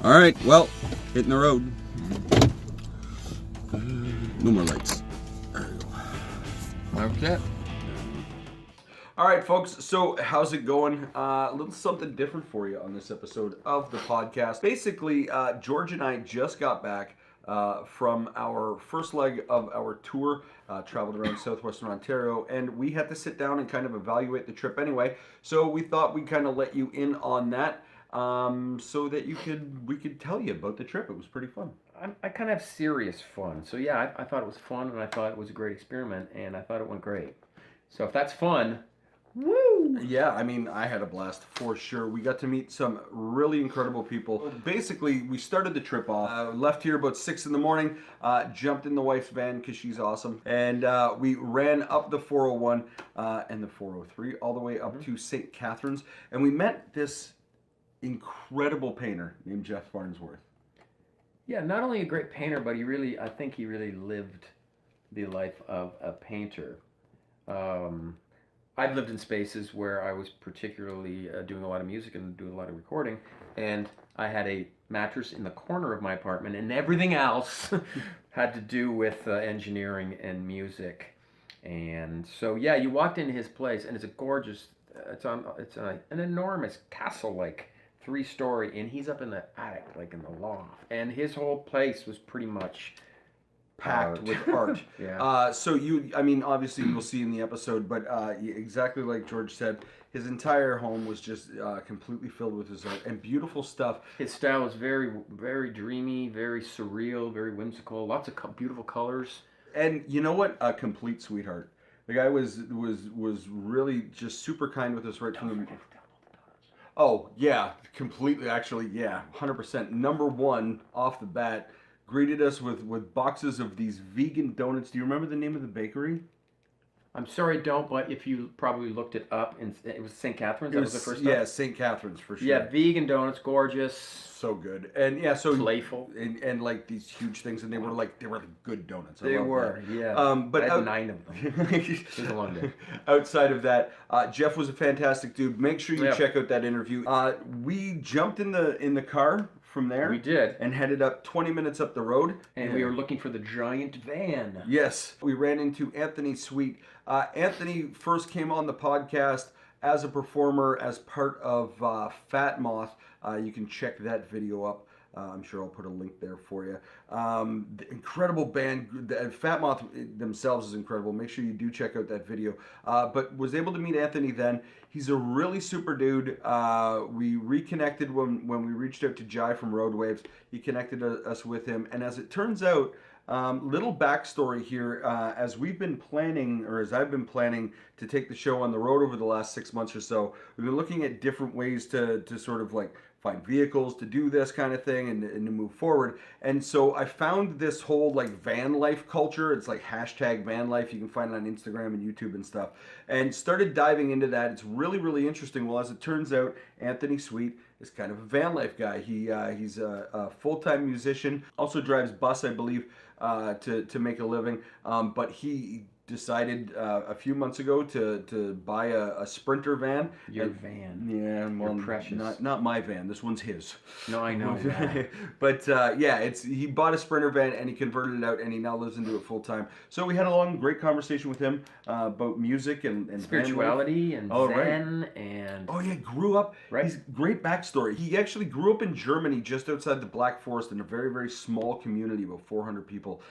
All right, well, hitting the road. No more lights. There we go. Okay. All right, folks, so how's it going? A little something different for you on this episode of the podcast. Basically, George and I just got back from our first leg of our tour, traveled around southwestern Ontario, and we had to sit down and kind of evaluate the trip anyway. So we thought we'd kind of let you in on that so that we could tell you about the trip. It was pretty fun. I kind of have serious fun. So yeah, I thought it was fun, and I thought it was a great experiment, and I thought it went great. So if that's fun, woo! Yeah, I mean, I had a blast for sure. We got to meet some really incredible people. Basically, we started the trip off, left here about 6 in the morning, jumped in the wife's van because she's awesome, and we ran up the 401 and the 403 all the way up to St. Catharines, and we met this incredible painter named Jeff Farnsworth. Yeah, not only a great painter, but I think he really lived the life of a painter. I've lived in spaces where I was particularly doing a lot of music and doing a lot of recording, and I had a mattress in the corner of my apartment, and everything else had to do with engineering and music. And so, yeah, you walked into his place, and it's a gorgeous. It's an enormous castle-like 3-story, and he's up in the attic, like in the loft, and his whole place was pretty much packed with art. Yeah. So obviously you'll see in the episode, but exactly like George said, his entire home was just completely filled with his art and beautiful stuff. His style was very, very dreamy, very surreal, very whimsical, lots of beautiful colors. And you know what? A complete sweetheart. The guy was really just super kind with us right from the... Oh, yeah, completely, actually, yeah, 100%. Number one, off the bat, greeted us with boxes of these vegan donuts. Do you remember the name of the bakery? I'm sorry, I don't, but if you probably looked it up, and it was St. Catharines, that was the first stop? Yeah, St. Catharines, for sure. Yeah, vegan donuts, gorgeous. So good. And yeah, so... Playful. And like these huge things, and they were good donuts. They were, yeah. But I had 9 of them. It was a long day. Outside of that, Jeff was a fantastic dude. Make sure you check out that interview. We jumped in the car from there. We did. And headed up 20 minutes up the road. And we were looking for the giant van. Yes. We ran into Anthony Sweet. Anthony first came on the podcast as a performer, as part of Fat Moth. You can check that video up. I'm sure I'll put a link there for you. The incredible band. Fat Moth themselves is incredible. Make sure you do check out that video. But was able to meet Anthony then. He's a really super dude. We reconnected when we reached out to Jai from Road Waves. He connected us with him. And as it turns out, little backstory here, as we've been planning, or as I've been planning to take the show on the road over the last 6 months or so, we've been looking at different ways to sort of like find vehicles to do this kind of thing and to move forward. And so I found this whole like van life culture. It's like hashtag van life. You can find it on Instagram and YouTube and stuff. And started diving into that. It's really, really interesting. Well, as it turns out, Anthony Sweet is kind of a van life guy. He's a full-time musician. Also drives bus, I believe, to make a living. But he decided a few months ago to buy a Sprinter van. Your van. Yeah, well, you're precious. Not my van. This one's his. No, I know that. But he bought a Sprinter van and he converted it out and he now lives into it full time. So we had a long, great conversation with him about music and spirituality and Zen and... Oh yeah, grew up. Right. He's great backstory. He actually grew up in Germany, just outside the Black Forest, in a very, very small community, about 400 people,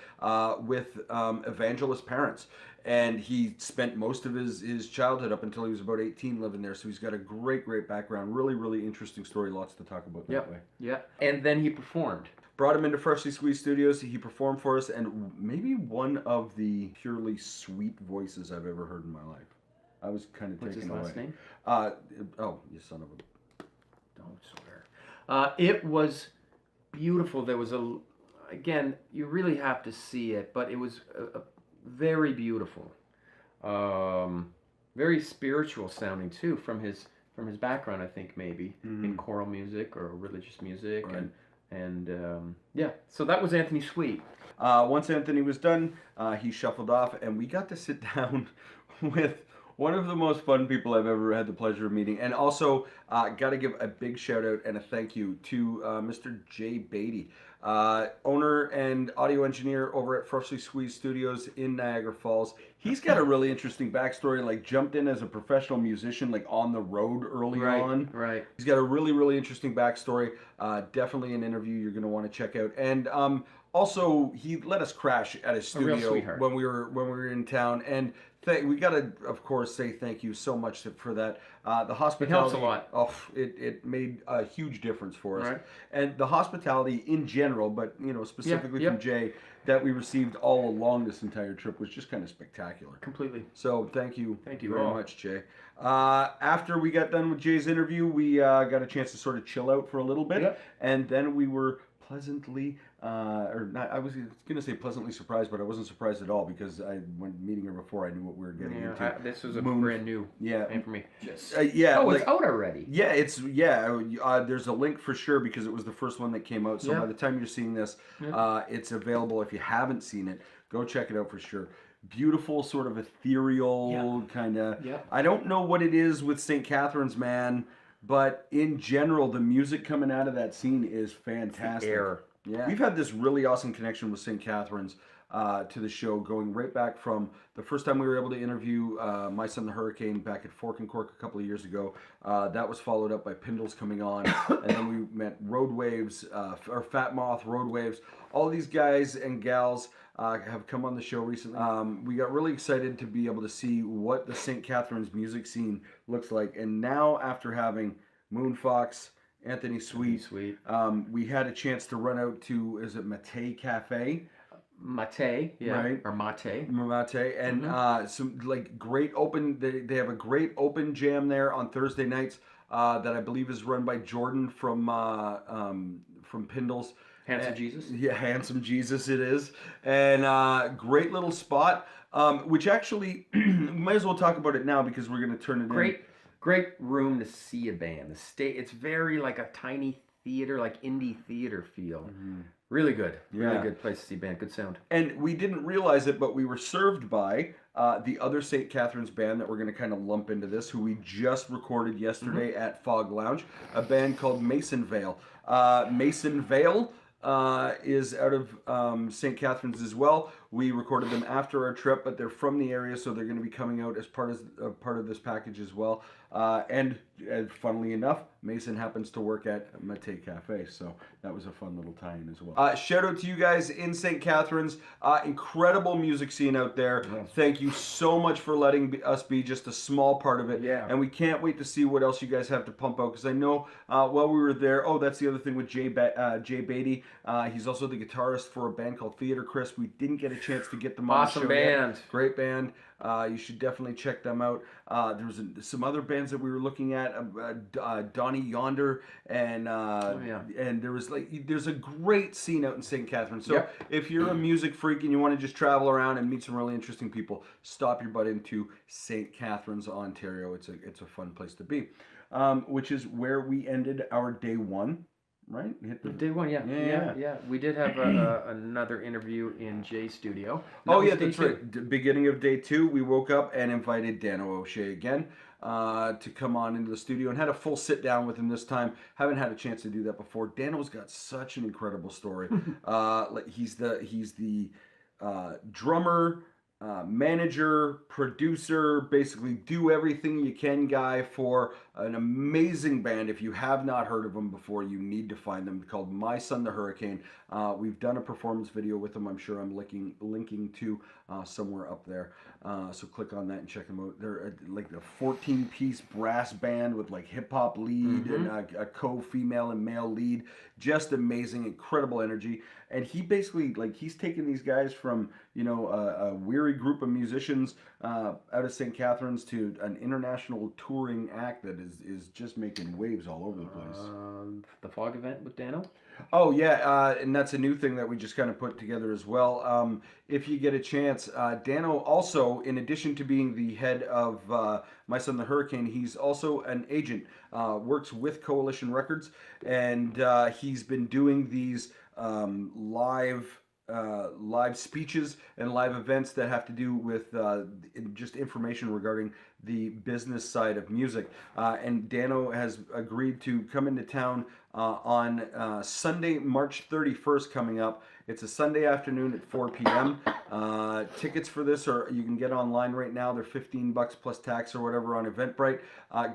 with evangelist parents. And he spent most of his childhood up until he was about 18 living there. So he's got a great, great background. Really, really interesting story. Lots to talk about that way. Yeah. And then he performed. Brought him into Freshly Squeezed Studios. He performed for us, and maybe one of the purely sweet voices I've ever heard in my life. I was kind of taken away. What's his last name? You son of a... Don't swear. It was beautiful. There was again, you really have to see it, but it was very beautiful, very spiritual sounding too, from his background, I think, maybe in choral music or religious music. Right. and so that was Anthony Sweet. Once Anthony was done, he shuffled off, and we got to sit down with One of the most fun people I've ever had the pleasure of meeting. And also, got to give a big shout out and a thank you to Mr. Jay Beatty, owner and audio engineer over at Freshly Squeezed Studios in Niagara Falls. He's got a really interesting backstory, like jumped in as a professional musician, like on the road early on. Right. He's got a really, really interesting backstory. Definitely an interview you're going to want to check out. And also, he let us crash at his studio when we were in town. And we got to, of course, say thank you so much for that. The hospitality, it helps a lot. Oh, it made a huge difference for us. Right. And the hospitality in general, but specifically from Jay, that we received all along this entire trip was just kind of spectacular. Completely. So thank you very all. much, Jay. After we got done with Jay's interview, we got a chance to sort of chill out for a little bit, and then we were pleasantly, or not, I was going to say pleasantly surprised, but I wasn't surprised at all because when meeting her before, I knew what we were getting into. This was a brand new thing for me. It's out already. Yeah, there's a link for sure because it was the first one that came out. So by the time you're seeing this, it's available. If you haven't seen it, go check it out for sure. Beautiful, sort of ethereal kind of. Yeah. I don't know what it is with St. Catharines, man. But in general, the music coming out of that scene is fantastic. The air. Yeah. We've had this really awesome connection with St. Catharines to the show, going right back from the first time we were able to interview My Son the Hurricane back at Fork and Cork a couple of years ago. That was followed up by Pindles coming on. And then we met Road Waves, or Fat Moth, Road Waves. All these guys and gals have come on the show recently. We got really excited to be able to see what the St. Catharines music scene looks like. And now, after having Moonfox, Anthony Sweet, we had a chance to run out to, is it Mate Cafe? Mate, right? Or Mate. Mate, and some like great open. They have a great open jam there on Thursday nights that I believe is run by Jordan from Pindles. Handsome Jesus? Yeah, Handsome Jesus it is. And great little spot, which actually, we might as well talk about it now because we're going to turn it in. Great room to see a band. It's very like a tiny theater, like indie theater feel. Mm-hmm. Really good. Really good place to see a band. Good sound. And we didn't realize it, but we were served by the other St. Catharines band that we're going to kind of lump into this, who we just recorded yesterday at Fog Lounge, a band called Mason Vale. Mason Vale is out of St. Catharines as well. We recorded them after our trip, but they're from the area, so they're going to be coming out as part of this package as well. And funnily enough, Mason happens to work at Mate Cafe, so that was a fun little tie-in as well. Shout out to you guys in St. Catharines. Incredible music scene out there. Yes. Thank you so much for letting us be just a small part of it. Yeah. And we can't wait to see what else you guys have to pump out, because I know while we were there, that's the other thing with Jay Beatty. He's also the guitarist for a band called Theater Crisp. We didn't get a chance to get them on the show band. Yet. Great band. You should definitely check them out. There was some other bands that we were looking at, Donnie Yonder, and and there's a great scene out in St. Catharines. So if you're a music freak and you want to just travel around and meet some really interesting people, stop your butt into St. Catharines, Ontario. It's a fun place to be, which is where we ended our day one. Right? Day one, yeah. We did have another interview in Jay's studio. That's right. Beginning of day two, we woke up and invited Dano O'Shea again to come on into the studio and had a full sit down with him this time. Haven't had a chance to do that before. Dano's got such an incredible story. He's the drummer, manager, producer, basically do everything you can guy for an amazing band. If you have not heard of them before, you need to find them, called My Son the Hurricane. We've done a performance video with them. I'm sure I'm linking to somewhere up there. So click on that and check them out. They're like a 14-piece brass band with like hip-hop lead and a co-female and male lead. Just amazing, incredible energy. And he basically, he's taken these guys from, a weary group of musicians out of St. Catharines to an international touring act that is just making waves all over the place. The Fog event with Dano? Oh, yeah, and that's a new thing that we just kind of put together as well. If you get a chance, Dano also, in addition to being the head of My Son the Hurricane, he's also an agent, works with Coalition Records, and he's been doing these live live speeches and live events that have to do with just information regarding the business side of music. And Dano has agreed to come into town on Sunday, March 31st coming up. It's a Sunday afternoon at 4 p.m. Tickets for this you can get online right now. They're $15 plus tax or whatever on Eventbrite.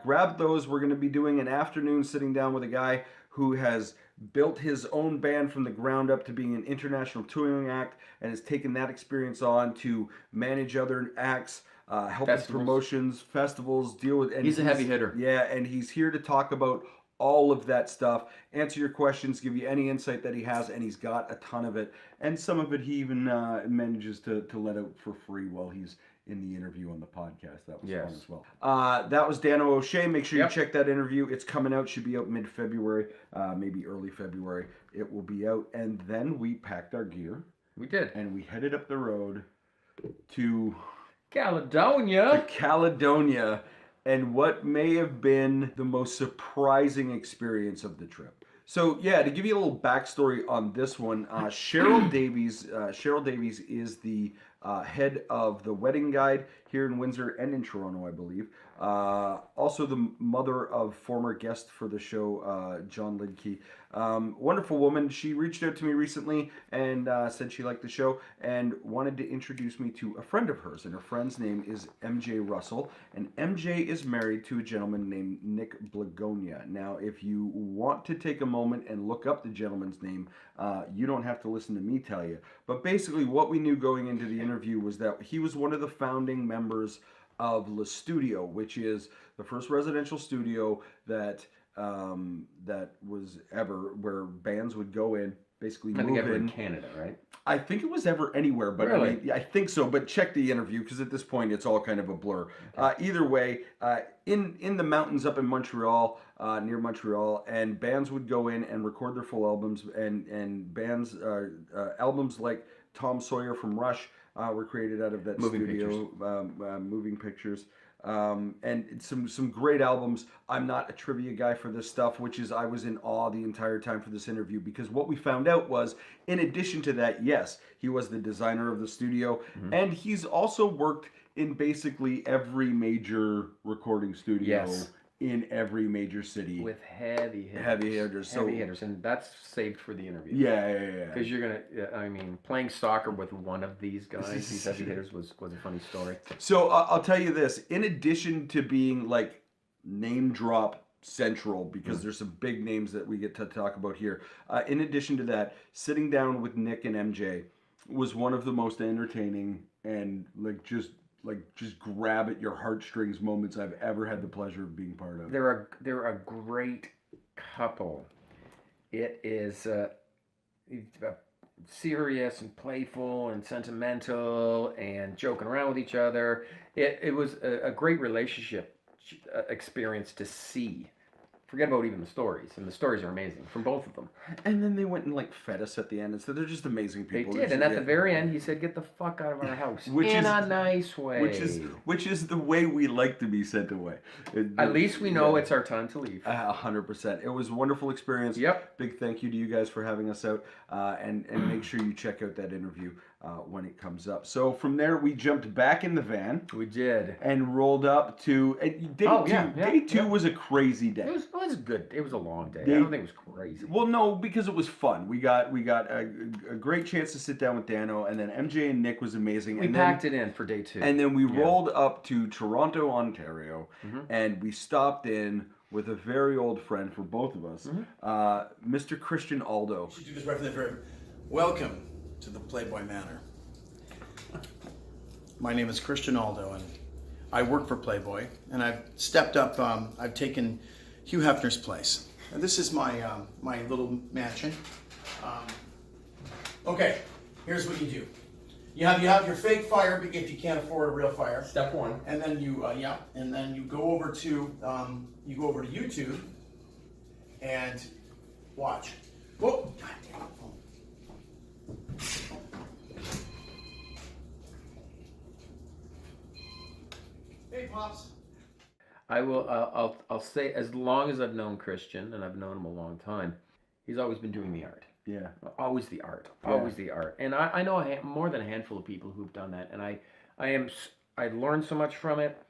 Grab those. We're going to be doing an afternoon sitting down with a guy who has built his own band from the ground up to being an international touring act and has taken that experience on to manage other acts, help with promotions, festivals, deal with... He's a heavy hitter. Yeah, and he's here to talk about all of that stuff, answer your questions, give you any insight that he has, and he's got a ton of it. And some of it he even manages to let out for free while he's in the interview on the podcast. That was fun as well. That was Dano O'Shea. Make sure you check that interview. It's coming out. Should be out mid-February, maybe early February. It will be out. And then we packed our gear. We did. And we headed up the road to... Caledonia. And what may have been the most surprising experience of the trip. So yeah, to give you a little backstory on this one, Cheryl Davies is the head of the wedding guide here in Windsor and in Toronto, I believe. Also the mother of former guest for the show, John Lidkey. Wonderful woman. She reached out to me recently and said she liked the show and wanted to introduce me to a friend of hers. And her friend's name is MJ Russell. And MJ is married to a gentleman named Nick Blagonia. Now, if you want to take a moment and look up the gentleman's name, you don't have to listen to me tell you. But basically what we knew going into the interview was that he was one of the founding members of Le Studio, which is the first residential studio that was ever where bands would go in, basically move I think ever in Canada, right? I think it was ever anywhere, but really? I think so. But check the interview because at this point it's all kind of a blur. Okay. Either way, in the mountains up in Montreal, near Montreal, and bands would go in and record their full albums, and bands albums like Tom Sawyer from Rush were created out of that studio. Moving Pictures. And some great albums. I'm not a trivia guy for this stuff, which is I was in awe the entire time for this interview, because what we found out was, in addition to that, yes, he was the designer of the studio, and he's also worked in basically every major recording studio in every major city. With heavy hitters. Heavy hitters, and that's saved for the interview. Yeah. Because you're going to, playing soccer with one of these guys, these heavy hitters, was a funny story. So I'll tell you this, in addition to being like name drop central, because there's some big names that we get to talk about here, in addition to that, sitting down with Nick and MJ was one of the most entertaining and just grab at your heartstrings moments I've ever had the pleasure of being part of. They're a great couple. It is serious and playful and sentimental and joking around with each other. It was a great relationship experience to see. Forget about even the stories, and the stories are amazing from both of them. And then they went and fed us at the end, and so they're just amazing people. They did, and at the very end, he said, "Get the fuck out of our house," in a nice way. Which is the way we like to be sent away. At least we know it's our time to leave. 100%. It was a wonderful experience. Yep. Big thank you to you guys for having us out, and make sure you check out that interview when it comes up. So from there, we jumped back in the van. We did. And rolled up to day two was a crazy day. It was good. It was a long day. I don't think it was crazy. Well, no, because it was fun. We got a great chance to sit down with Dano, and then MJ and Nick was amazing. We packed it in for day two. And then we rolled up to Toronto, Ontario, and we stopped in with a very old friend for both of us, Mr. Christian Aldo. Should do this right from the very. Welcome to the Playboy Manor. My name is Christian Aldo, and I work for Playboy, and I've stepped up. I've taken Hugh Hefner's place, and this is my my little mansion. Okay, here's what you do. You have your fake fire if you can't afford a real fire. Step one. And then you go over to YouTube and watch. Whoa! God damn it. Hey, Pops. I will. I'll say, as long as I've known Christian, and I've known him a long time, he's always been doing the art. Yeah. Always the art. Yeah. Always the art. And I know more than a handful of people who've done that. And I learned so much from it.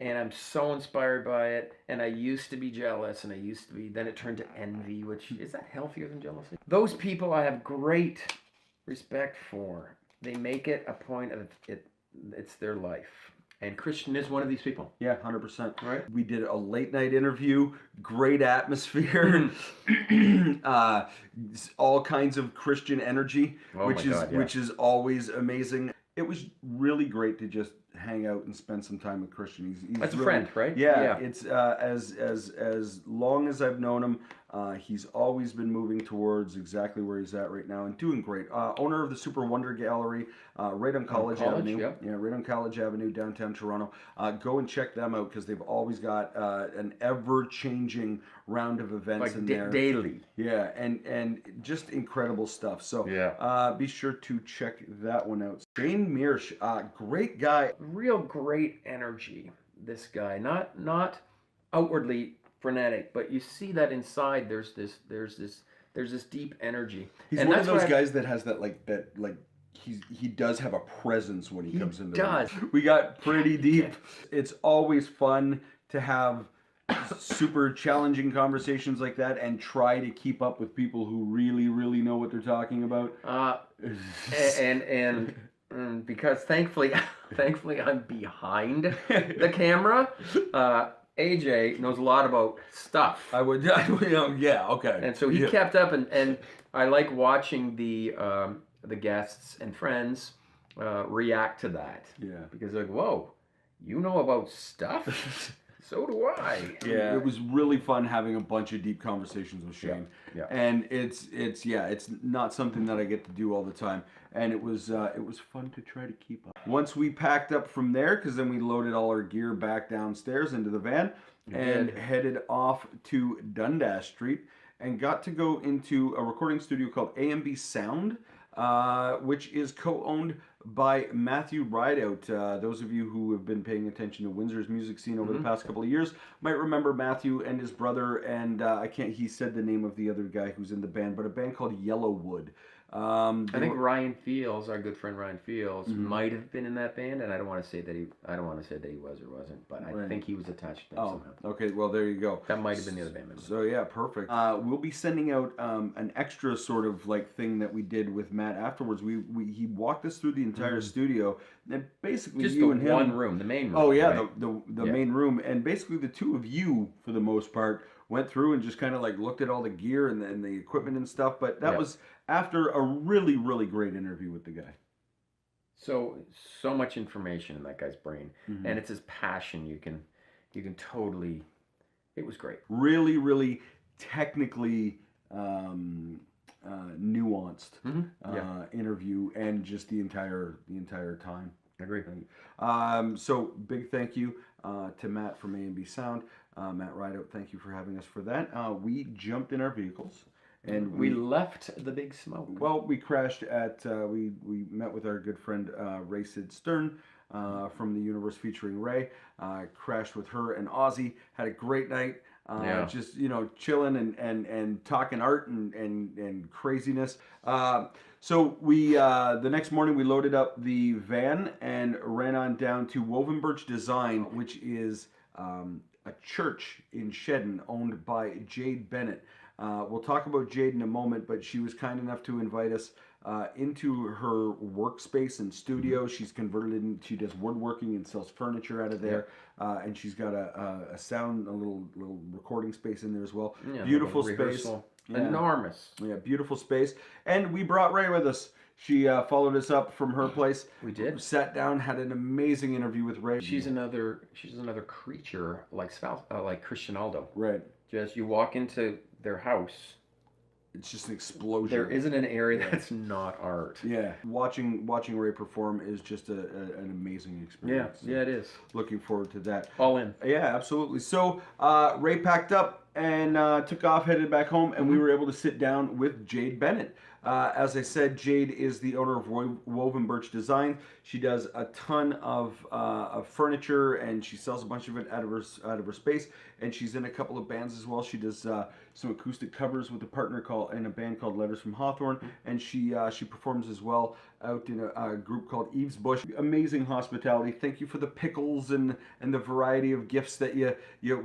And I'm so inspired by it. And I used to be jealous. And then it turned to envy, which is that healthier than jealousy? Those people I have great respect for. They make it a point of it's their life. And Christian is one of these people. Yeah, 100%. Right. We did a late night interview, great atmosphere, all kinds of Christian energy, which is always amazing. It was really great to just hang out and spend some time with Christian. He's That's really, a friend, right? Yeah. It's as long as I've known him, he's always been moving towards exactly where he's at right now and doing great. Owner of the Super Wonder Gallery, right on College Avenue. Yep. Yeah, right on College Avenue, downtown Toronto. Go and check them out because they've always got an ever-changing round of events in there. Daily. Yeah, and just incredible stuff. So be sure to check that one out. Shane Mearsh, great guy. Real great energy, this guy. Not outwardly frenetic, but you see that inside there's this deep energy. He's one of those guys that has that he does have a presence when he comes into the room. We got pretty deep. It's always fun to have super challenging conversations like that and try to keep up with people who really, really know what they're talking about. And because thankfully I'm behind the camera. AJ knows a lot about stuff. Yeah, okay. And so he kept up, and I like watching the guests and friends react to that. Yeah. Because they're like, whoa, you know about stuff? So do I. Yeah. It was really fun having a bunch of deep conversations with Shane. Yeah. And it's not something that I get to do all the time. And it was fun to try to keep up. Once we packed up from there, because then we loaded all our gear back downstairs into the van and headed off to Dundas Street and got to go into a recording studio called AVB Sound, which is co-owned by Matthew Rideout. Those of you who have been paying attention to Windsor's music scene over the past couple of years might remember Matthew and his brother, and he said the name of the other guy who's in the band, but a band called Yellowwood. I think Ryan Fields, our good friend Ryan Fields, might have been in that band, and I don't want to say that he was or wasn't, but I think he was attached to them somehow. Okay, well there you go. That might have been the other band member. So yeah, perfect. We'll be sending out an extra sort of like thing that we did with Matt afterwards. He walked us through the entire studio, and basically just you and him. One room, the main room. Oh yeah, right? the main room, and basically the two of you for the most part went through and just kind of like looked at all the gear and the equipment and stuff. But that was after a really, really great interview with the guy. So much information in that guy's brain, and it's his passion. You can totally. It was great. Really, really technically nuanced interview, and just the entire time. I agree. So big thank you to Matt from AVB Sound. Matt Rideout, thank you for having us for that. We jumped in our vehicles. And we left the Big Smoke. Well, we crashed at, we met with our good friend Ray Sid Stern from the universe featuring Ray. Crashed with her and Ozzy. Had a great night. Just, chilling and talking art and craziness. So we, the next morning we loaded up the van and ran on down to Woven Birch Design, which is a church in Shedden owned by Jade Bennett. We'll talk about Jade in a moment, but she was kind enough to invite us into her workspace and studio. She's converted she does woodworking and sells furniture out of there. And she's got a little recording space in there as well. Yeah, beautiful space. Enormous. Yeah, beautiful space. And we brought Ray with us. She followed us up from her place. We did. Sat down, had an amazing interview with Ray. She's another creature like Christian Aldo. Right. Just you walk into their house, it's just an explosion. There isn't an area that's not art. Yeah, watching Ray perform is just an amazing experience. Yeah, it is. Looking forward to that. All in. Yeah, absolutely. So Ray packed up and took off, headed back home, and we were able to sit down with Jade Bennett. As I said, Jade is the owner of Woven Birch Design. She does a ton of furniture, and she sells a bunch of it out of her space. And she's in a couple of bands as well. She does some acoustic covers with a partner in a band called Letters from Hawthorne, and she performs as well out in a group called Eve's Bush. Amazing hospitality. Thank you for the pickles and the variety of gifts that you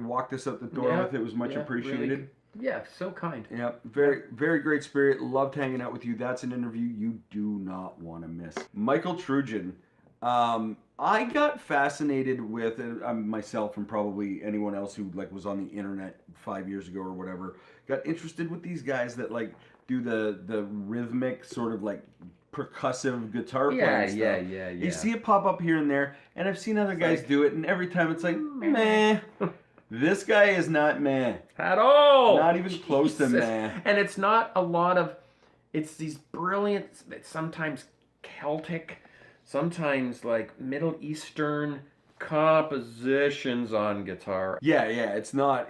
walked us out the door with. It was much appreciated. Really, yeah, so kind. Yeah, very great spirit. Loved hanging out with you. That's an interview you do not want to miss. Michael Trujan. I got fascinated with myself, and probably anyone else who like was on the internet 5 years ago or whatever, got interested with these guys that like do the rhythmic sort of like percussive guitar playing stuff. Yeah. You see it pop up here and there, and I've seen other guys do it, and every time it's like, meh. This guy is not meh. At all. Not even close to meh. And it's not a lot of, it's these brilliant, sometimes Celtic, sometimes like Middle Eastern compositions on guitar. Yeah, it's not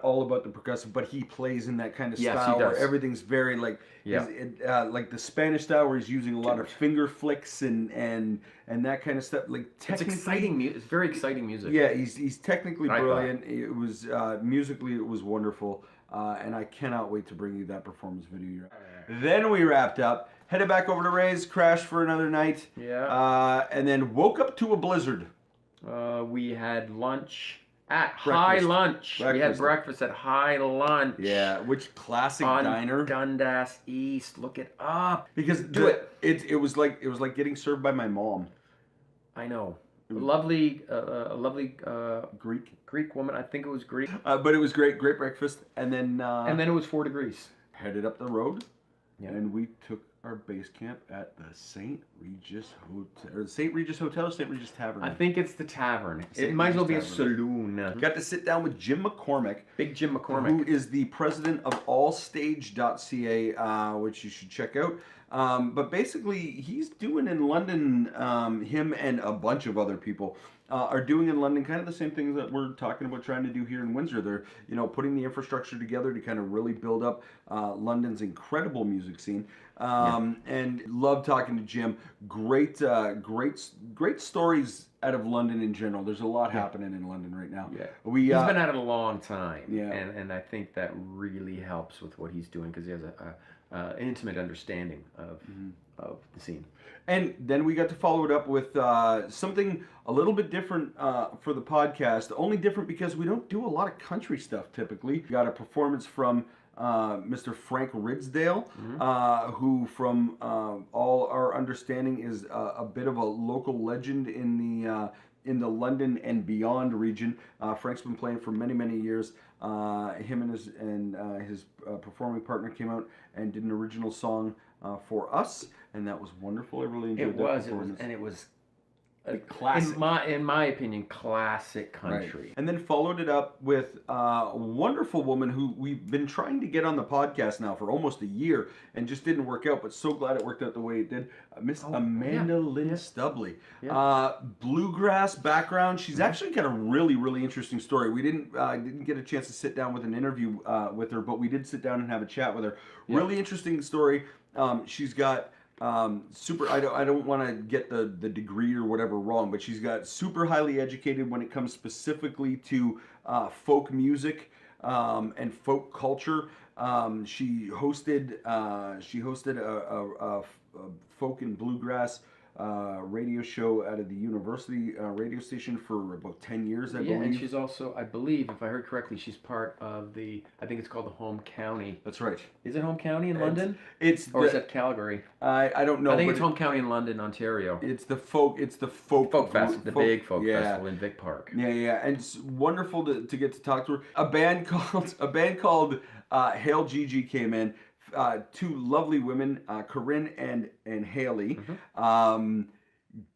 all about the percussive, but he plays in that kind of style where everything's very like like the Spanish style where he's using a lot of finger flicks and that kind of stuff. Like it's exciting. It's very exciting music. Yeah, he's technically brilliant. It was musically it was wonderful, and I cannot wait to bring you that performance video. Then we wrapped up, headed back over to Ray's, crashed for another night. Yeah. And then woke up to a blizzard. We had lunch at High Lunch. We had breakfast at High Lunch. Yeah, which classic on diner? Dundas East. Look it up. Because it was like getting served by my mom. I know. Lovely Greek woman. I think it was Greek. But it was great breakfast, and then it was 4 degrees. Headed up the road, and we took our base camp at the St. Regis Hotel, or the St. Regis Hotel, or St. Regis Tavern. I think it's the tavern. It might as well be a saloon. Got to sit down with Jim McCormick. Big Jim McCormick. Who is the president of allstage.ca, which you should check out. But basically, he's doing in London, him and a bunch of other people are doing in London kind of the same things that we're talking about trying to do here in Windsor. They're, putting the infrastructure together to kind of really build up London's incredible music scene. And love talking to Jim. Great stories out of London in general. There's a lot happening in London right now. Yeah. He's been at it a long time. Yeah. And I think that really helps with what he's doing because he has an intimate understanding of the scene. And then we got to follow it up with something a little bit different for the podcast. Only different because we don't do a lot of country stuff typically. We got a performance from Mr. Frank Ridsdale, who from all our understanding is a bit of a local legend in the London and beyond region. Frank's been playing for many years. Him and his performing partner came out and did an original song for us, and that was wonderful. I really enjoyed that. It was classic. In my opinion, classic country. Right. And then followed it up with a wonderful woman who we've been trying to get on the podcast now for almost a year and just didn't work out, but so glad it worked out the way it did. Miss Amanda Lynn Stubley. Yeah. Bluegrass background. She's actually got a really interesting story. We didn't get a chance to sit down with an interview with her, but we did sit down and have a chat with her. Yeah. Really interesting story. She's got super. I don't want to get the degree or whatever wrong, but she's got super highly educated when it comes specifically to folk music and folk culture. She hosted a folk and bluegrass radio show out of the university radio station for about 10 years, I believe. Yeah, and she's also, I believe, if I heard correctly, she's part of I think it's called the Home County. That's right. Is it Home County in London? Is it Calgary? I don't know. I think it's Home County in London, Ontario. It's the folk big folk festival in Vic Park. Yeah, and it's wonderful to get to talk to her. A band called Hail Gigi came in. Two lovely women, Corinne and Haley.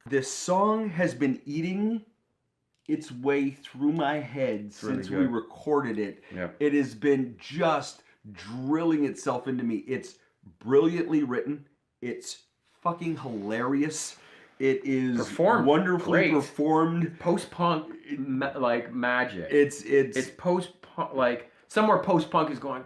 This song has been eating its way through my head since we recorded it. Yeah. It has been just drilling itself into me. It's brilliantly written. It's fucking hilarious. It is wonderfully performed. Post-punk like magic. It's post-punk, like somewhere post-punk is going,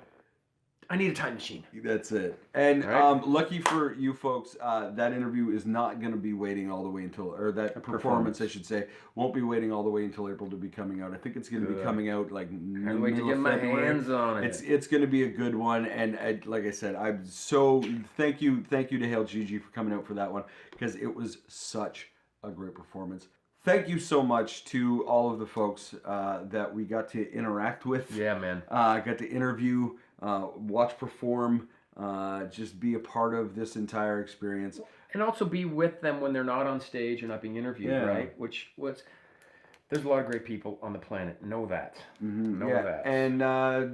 I need a time machine. That's it. And Right. lucky for you folks, that interview is not going to be waiting all the way until, or that performance, I should say, won't be waiting all the way until April to be coming out. I think it's going to be coming out like Can't wait to middle get of my February. hands on it. It's going to be a good one. And like I said, I'm so thank you to Hail Gigi for coming out for that one, because it was such a great performance. Thank you so much to all of the folks that we got to interact with. Yeah, man. Got to interview, watch perform, just be a part of this entire experience. And also be with them when they're not on stage or not being interviewed, right? Which was... There's a lot of great people on the planet. Know that. Know that. And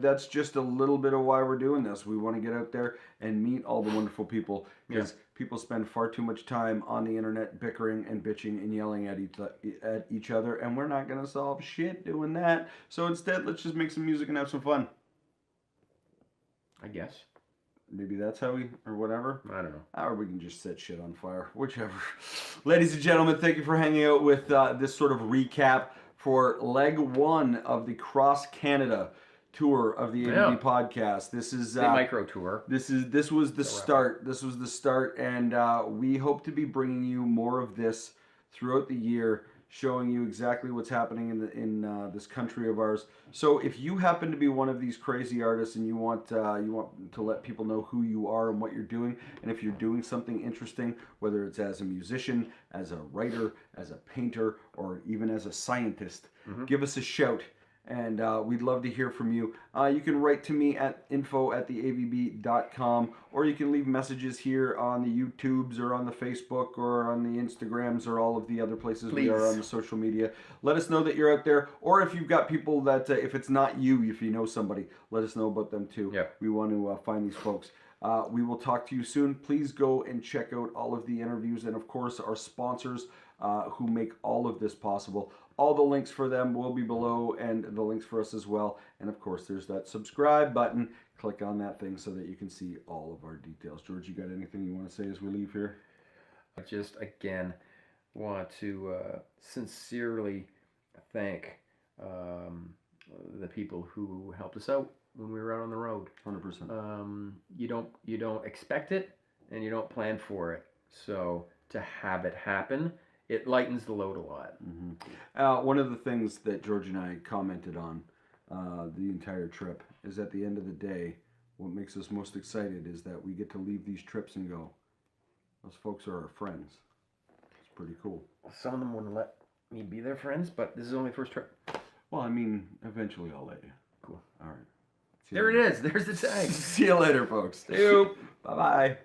that's just a little bit of why we're doing this. We want to get out there and meet all the wonderful people, because people spend far too much time on the internet bickering and bitching and yelling at each other, and we're not going to solve shit doing that. So instead, let's just make some music and have some fun. I guess. Maybe that's how we, or whatever. I don't know. Or we can just set shit on fire, whichever. Ladies and gentlemen, thank you for hanging out with this sort of recap for leg one of the Cross Canada tour of the AVB podcast. This is the micro tour. This was the start. This was the start, and we hope to be bringing you more of this throughout the year, showing you exactly what's happening in this country of ours. So if you happen to be one of these crazy artists and you want to let people know who you are and what you're doing, and if you're doing something interesting, whether it's as a musician, as a writer, as a painter, or even as a scientist, give us a shout. And we'd love to hear from you. You can write to me at info@theavb.com, or you can leave messages here on the YouTubes or on the Facebook or on the Instagrams or all of the other places we are on the social media. Let us know that you're out there, or if you've got people that, if it's not you, if you know somebody, let us know about them too. Yeah. We want to find these folks. We will talk to you soon. Please go and check out all of the interviews, and of course our sponsors who make all of this possible. All the links for them will be below, and the links for us as well. And of course, there's that subscribe button. Click on that thing so that you can see all of our details. George, you got anything you want to say as we leave here? I just, again, want to sincerely thank the people who helped us out when we were out on the road. 100%. You don't expect it, and you don't plan for it. So to have it happen, it lightens the load a lot. One of the things that George and I commented on the entire trip is, at the end of the day, what makes us most excited is that we get to leave these trips and go, those folks are our friends. It's pretty cool. Some of them wouldn't let me be their friends, but this is only first trip. Well, I mean, eventually I'll let you. Cool. All right. There it is. There's the tag. See you later, folks. Bye-bye.